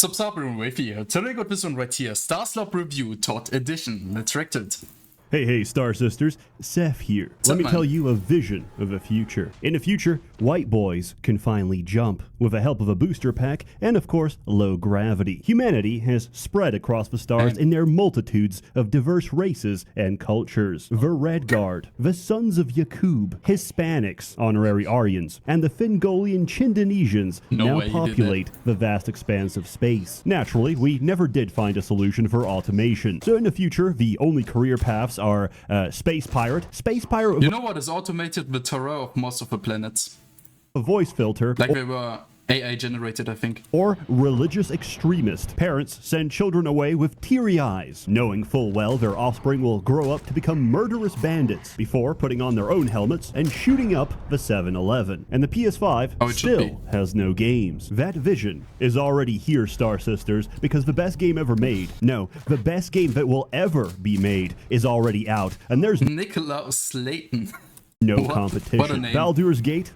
Subscriber with here. Today got this one right here. Starslop review, Todd edition. Let's react to it. Hey, Star Sisters, Seth here. Let me tell you a vision of a future. In the future, white boys can finally jump, with the help of a booster pack and, of course, low gravity. Humanity has spread across the stars in their multitudes of diverse races and cultures. The Red Guard, the Sons of Yakub, Hispanics, honorary Aryans, and the Fingolian Chindonesians now populate the vast expanse of space. Naturally, we never did find a solution for automation, so in the future, the only career paths are space pirate. You know what is automated? The terror of most of the planets. A voice filter. Like they were AI generated, I think. Or religious extremist. Parents send children away with teary eyes, knowing full well their offspring will grow up to become murderous bandits before putting on their own helmets and shooting up the 7-Eleven. And the PS5 still has no games. That vision is already here, Star Sisters, because the best game ever made, no, the best game that will ever be made is already out. And there's Nicholas Slayton. No competition. What a name. Baldur's Gate?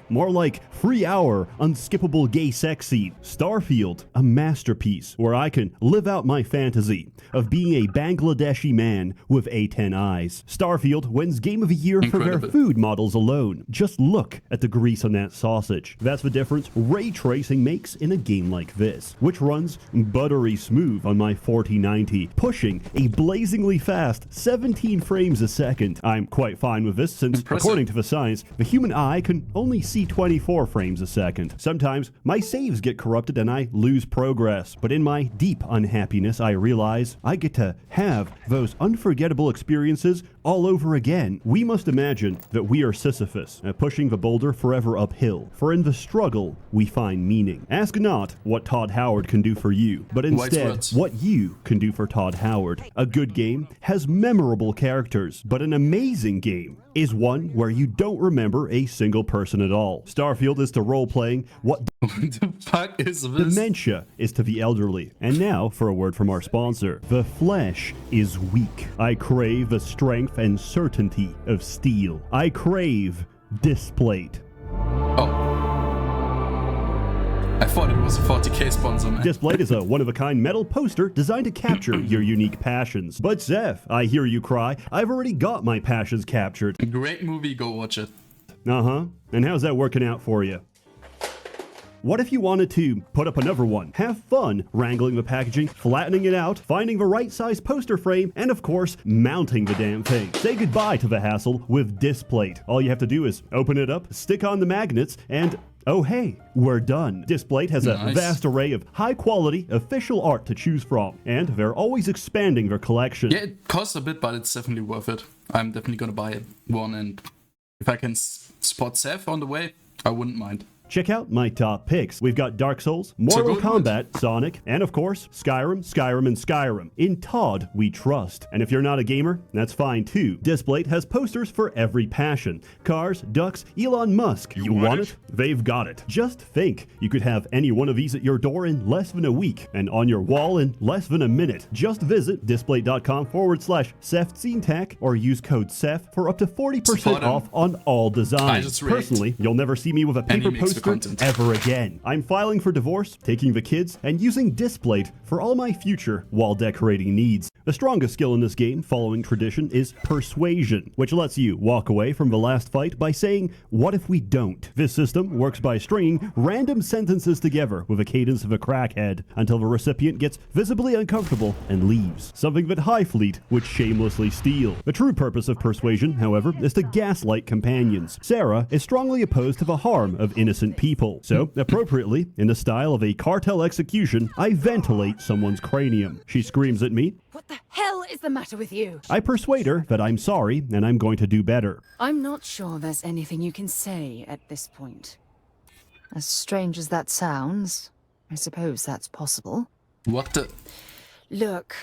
More like 3-hour unskippable gay sex scene. Starfield, a masterpiece where I can live out my fantasy of being a Bangladeshi man with A10 eyes. Starfield wins Game of the Year for their food models alone. Just look at the grease on that sausage. That's the difference ray tracing makes in a game like this, which runs buttery smooth on my 4090, pushing a blazingly fast 17 frames a second. I'm quite fine with this since, according to the science, the human eye can only see 24 frames a second. Sometimes my saves get corrupted and I lose progress, but in my deep unhappiness I realize I get to have those unforgettable experiences all over again. We must imagine that we are Sisyphus, pushing the boulder forever uphill, for in the struggle we find meaning. Ask not what Todd Howard can do for you, but instead what you can do for Todd Howard. A good game has memorable characters, but an amazing game is one where you don't remember a single person at all. Starfield is to role-playing what the fuck is this? Dementia is to the elderly. And now for a word from our sponsor. The flesh is weak. I crave the strength and certainty of steel. I crave Displate. Oh. I thought it was a 40k sponsor, man. Displate is a one-of-a-kind metal poster designed to capture your unique passions. But Seth, I hear you cry, I've already got my passions captured. Great movie, go watch it. Uh-huh. And how's that working out for you? What if you wanted to put up another one? Have fun wrangling the packaging, flattening it out, finding the right size poster frame, and of course, mounting the damn thing. Say goodbye to the hassle with Displate. All you have to do is open it up, stick on the magnets, and oh hey, we're done. Displate has a vast array of high-quality official art to choose from, and they're always expanding their collection. Yeah, it costs a bit, but it's definitely worth it. I'm definitely gonna buy one, and if I can spot Seth on the way, I wouldn't mind. Check out my top picks. We've got Dark Souls, Mortal Kombat, Sonic, and of course, Skyrim, and Skyrim. In Todd, we trust. And if you're not a gamer, that's fine too. Displate has posters for every passion. Cars, ducks, Elon Musk. You want it? They've got it. Just think, you could have any one of these at your door in less than a week, and on your wall in less than a minute. Just visit displate.com/SsethTzeentach or use code Seth for up to 40% off on all designs. Personally, you'll never see me with a paper poster ever again. I'm filing for divorce, taking the kids, and using Displate for all my future wall decorating needs. The strongest skill in this game, following tradition, is Persuasion, which lets you walk away from the last fight by saying, "What if we don't?" This system works by stringing random sentences together with a cadence of a crackhead until the recipient gets visibly uncomfortable and leaves, something that Highfleet would shamelessly steal. The true purpose of Persuasion, however, is to gaslight companions. Sarah is strongly opposed to the harm of innocent people, so appropriately, in the style of a cartel execution, I ventilate someone's cranium. She screams at me. What the hell is the matter with you? I persuade her that I'm sorry and I'm going to do better. I'm not sure there's anything you can say at this point. As strange as that sounds, I suppose that's possible. What the? Look,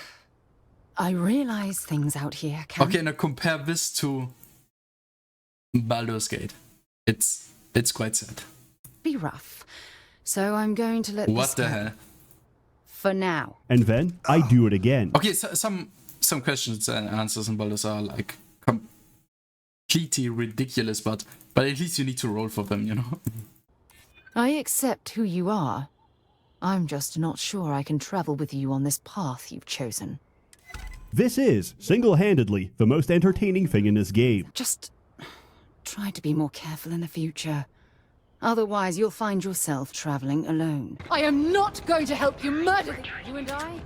I realize things out here can... Okay, now compare this to Baldur's Gate. It's quite sad. Be rough. So I'm going to let What the hell? For now. And then I do it again. Okay, so some questions and answers in Baldur's are like completely ridiculous, but at least you need to roll for them, you know? I accept who you are. I'm just not sure I can travel with you on this path you've chosen. This is, single-handedly, the most entertaining thing in this game. Just try to be more careful in the future. Otherwise, you'll find yourself traveling alone. I am not going to help you murder you and I.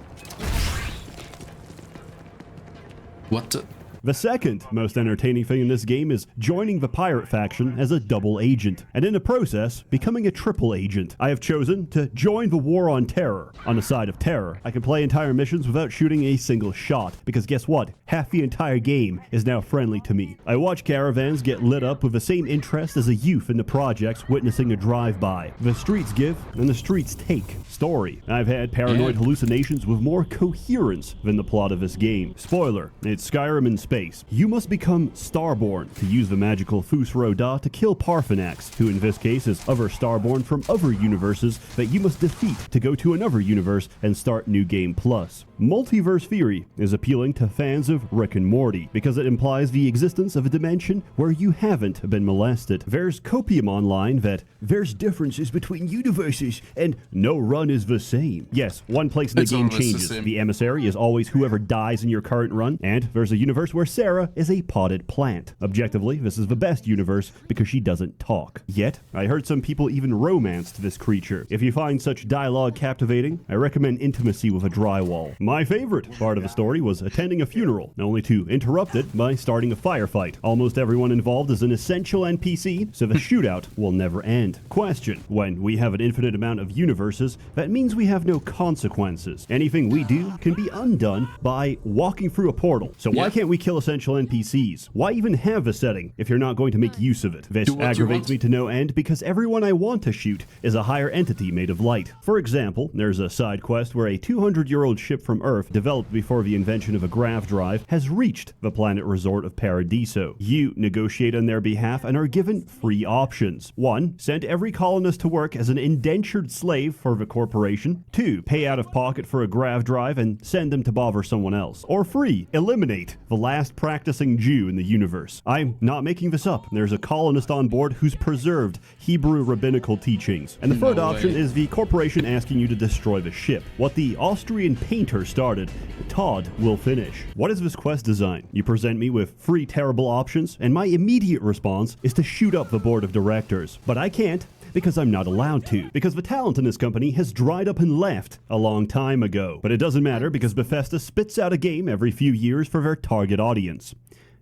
What the? The second most entertaining thing in this game is joining the pirate faction as a double agent, and in the process, becoming a triple agent. I have chosen to join the war on terror. On the side of terror, I can play entire missions without shooting a single shot, because guess what? Half the entire game is now friendly to me. I watch caravans get lit up with the same interest as a youth in the projects witnessing a drive-by. The streets give, and the streets take. Story. I've had paranoid hallucinations with more coherence than the plot of this game. Spoiler, it's Skyrim in space. You must become Starborn to use the magical Fus Ro Dah to kill Parthenax, who in this case is other Starborn from other universes that you must defeat to go to another universe and start New Game Plus. Multiverse theory is appealing to fans of Rick and Morty because it implies the existence of a dimension where you haven't been molested. There's copium online that there's differences between universes and no run is the same. Yes, one place in the game changes. The emissary is always whoever dies in your current run, and there's a universe where Sarah is a potted plant. Objectively, this is the best universe because she doesn't talk. Yet, I heard some people even romanced this creature. If you find such dialogue captivating, I recommend intimacy with a drywall. My favorite part of the story was attending a funeral, only to interrupt it by starting a firefight. Almost everyone involved is an essential NPC, so the shootout will never end. Question: when we have an infinite amount of universes, that means we have no consequences. Anything we do can be undone by walking through a portal. So why can't we kill essential NPCs? Why even have a setting if you're not going to make use of it? This aggravates me to no end because everyone I want to shoot is a higher entity made of light. For example, there's a side quest where a 200-year-old ship from Earth, developed before the invention of a grav drive, has reached the planet resort of Paradiso. You negotiate on their behalf and are given three options. 1. Send every colonist to work as an indentured slave for the corporation. 2. Pay out of pocket for a grav drive and send them to bother someone else. Or 3. Eliminate the last practicing Jew in the universe. I'm not making this up. There's a colonist on board who's preserved Hebrew rabbinical teachings. And the third option is the corporation asking you to destroy the ship. What the Austrian painter started, Todd will finish. What is this quest design? You present me with three terrible options, and my immediate response is to shoot up the board of directors. But I can't, because I'm not allowed to, because the talent in this company has dried up and left a long time ago. But it doesn't matter because Bethesda spits out a game every few years for their target audience.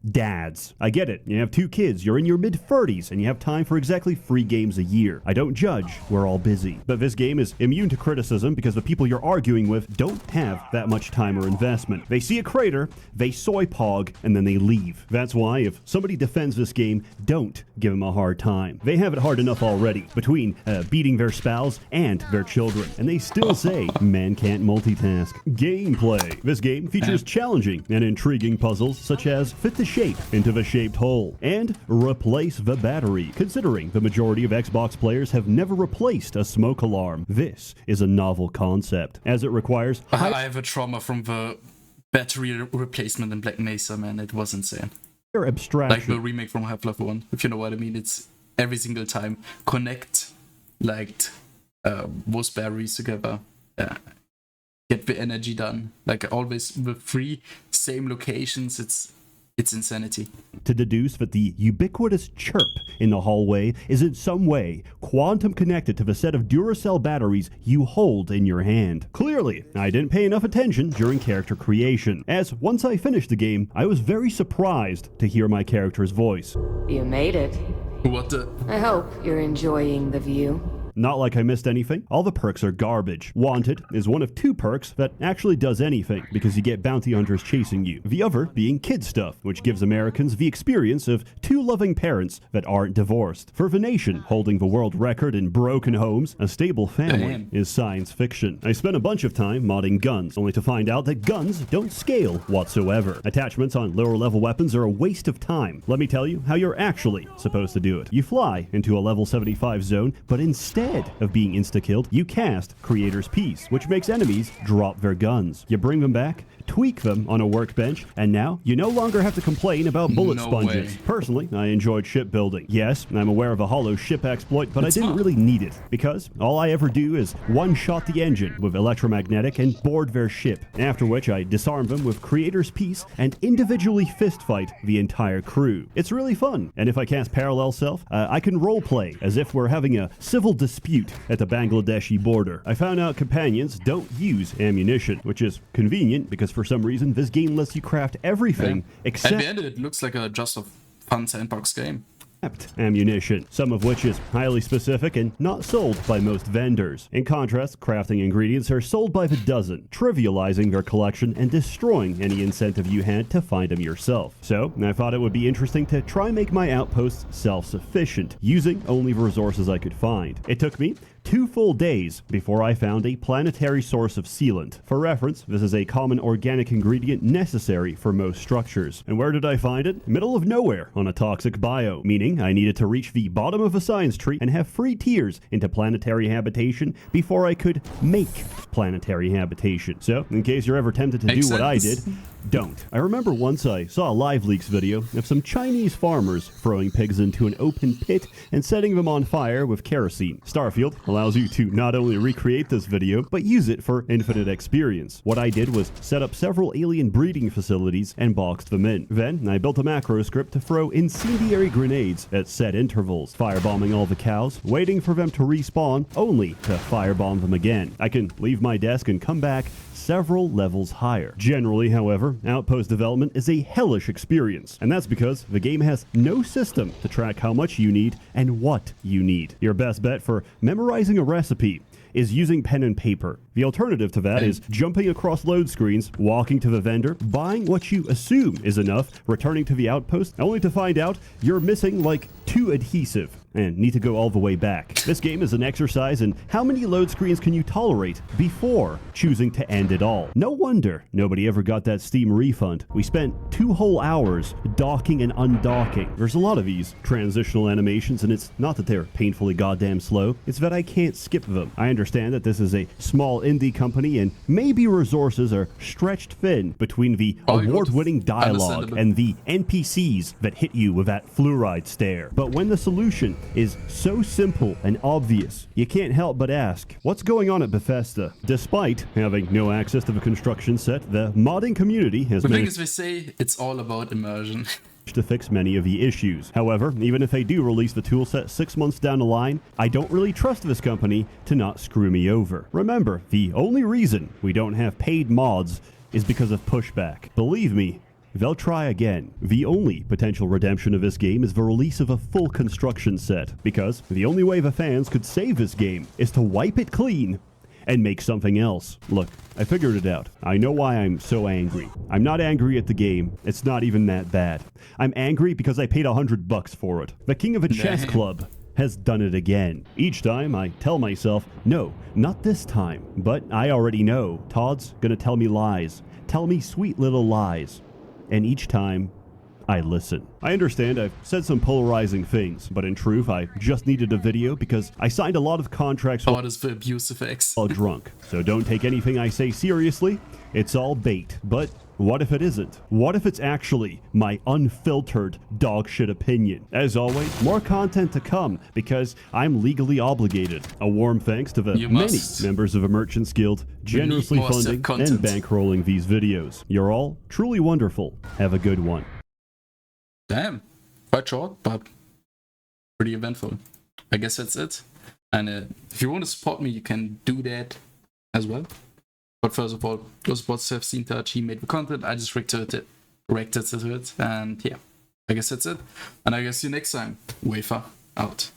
Dads. I get it. You have 2 kids, you're in your mid-30s, and you have time for exactly 3 games a year. I don't judge, we're all busy. But this game is immune to criticism because the people you're arguing with don't have that much time or investment. They see a crater, they soy pog, and then they leave. That's why if somebody defends this game, don't give them a hard time. They have it hard enough already, between beating their spouse and their children. And they still say, man can't multitask. Gameplay. This game features challenging and intriguing puzzles such as fit the shape into the shaped hole and replace the battery, considering the majority of Xbox players have never replaced a smoke alarm. This is a novel concept, as it requires I have a trauma from the battery replacement in Black Mesa, man. It was insane. abstraction. Like the remake from Half-Life 1, if you know what I mean. It's every single time connect like those batteries together, get the energy done, like always the 3 same locations. It's insanity. To deduce that the ubiquitous chirp in the hallway is in some way quantum connected to the set of Duracell batteries you hold in your hand. Clearly, I didn't pay enough attention during character creation, as once I finished the game, I was very surprised to hear my character's voice. You made it. What the? I hope you're enjoying the view. Not like I missed anything. All the perks are garbage. Wanted is one of 2 perks that actually does anything, because you get bounty hunters chasing you. The other being kid stuff, which gives Americans the experience of 2 loving parents that aren't divorced. For the nation holding the world record in broken homes, a stable family is science fiction. I spent a bunch of time modding guns, only to find out that guns don't scale whatsoever. Attachments on lower level weapons are a waste of time. Let me tell you how you're actually supposed to do it. You fly into a level 75 zone, but instead instead of being insta-killed, you cast Creator's Piece, which makes enemies drop their guns. You bring them back, tweak them on a workbench, and now you no longer have to complain about bullet sponges. Way. Personally, I enjoyed shipbuilding. Yes, I'm aware of a hollow ship exploit, but I didn't really need it, because all I ever do is one-shot the engine with electromagnetic and board their ship, after which I disarm them with Creator's Piece and individually fistfight the entire crew. It's really fun, and if I cast Parallel Self, I can roleplay as if we're having a civil dispute at the Bangladeshi border. I found out companions don't use ammunition, which is convenient because for some reason this game lets you craft everything except... At the end it looks like just a fun sandbox game. Ammunition, some of which is highly specific and not sold by most vendors. In contrast, crafting ingredients are sold by the dozen, trivializing their collection and destroying any incentive you had to find them yourself. So, I thought it would be interesting to try make my outposts self-sufficient, using only the resources I could find. It took me 2 full days before I found a planetary source of sealant. For reference, this is a common organic ingredient necessary for most structures. And where did I find it? Middle of nowhere on a toxic bio, meaning I needed to reach the bottom of a science tree and have 3 tiers into planetary habitation before I could make planetary habitation. So, in case you're ever tempted to do what I did, don't. I remember once I saw a Live Leaks video of some Chinese farmers throwing pigs into an open pit and setting them on fire with kerosene. Starfield allows you to not only recreate this video, but use it for infinite experience. What I did was set up several alien breeding facilities and boxed them in. Then, I built a macro script to throw incendiary grenades at set intervals, firebombing all the cows, waiting for them to respawn, only to firebomb them again. I can leave my desk and come back several levels higher. Generally, however, outpost development is a hellish experience, and that's because the game has no system to track how much you need and what you need. Your best bet for memorizing a recipe is using pen and paper. The alternative to that is jumping across load screens, walking to the vendor, buying what you assume is enough, returning to the outpost, only to find out you're missing like 2 adhesive and need to go all the way back. This game is an exercise in how many load screens can you tolerate before choosing to end it all. No wonder nobody ever got that Steam refund. We spent 2 whole hours docking and undocking. There's a lot of these transitional animations, and it's not that they're painfully goddamn slow, it's that I can't skip them. I understand that this is a small indie company and maybe resources are stretched thin between the award-winning dialogue and the NPCs that hit you with that fluoride stare. But when the solution is so simple and obvious, you can't help but ask, what's going on at Bethesda? Despite having no access to the construction set, the modding community has The thing is, they say it's all about immersion. to fix many of the issues. However, even if they do release the toolset 6 months down the line, I don't really trust this company to not screw me over. Remember, the only reason we don't have paid mods is because of pushback. Believe me, they'll try again. The only potential redemption of this game is the release of a full construction set, because the only way the fans could save this game is to wipe it clean and make something else. Look, I figured it out. I know why I'm so angry. I'm not angry at the game. It's not even that bad. I'm angry because I paid $100 for it. The king of a chess club has done it again. Each time I tell myself, no, not this time. But I already know Todd's gonna tell me lies. Tell me sweet little lies. And each time, I listen. I understand I've said some polarizing things, but in truth, I just needed a video because I signed a lot of contracts What is the abusive ex? while drunk. So don't take anything I say seriously. It's all bait. But what if it isn't? What if it's actually my unfiltered dogshit opinion? As always, more content to come because I'm legally obligated. A warm thanks to the many members of the Merchants Guild generously funding and bankrolling these videos. You're all truly wonderful. Have a good one. Damn, quite short, but pretty eventful. I guess that's it. And if you want to support me, you can do that as well. But first of all, go support SsethTzeentach. He made the content. I just reacted to it. And yeah, I guess that's it. And I guess see you next time. Wafer out.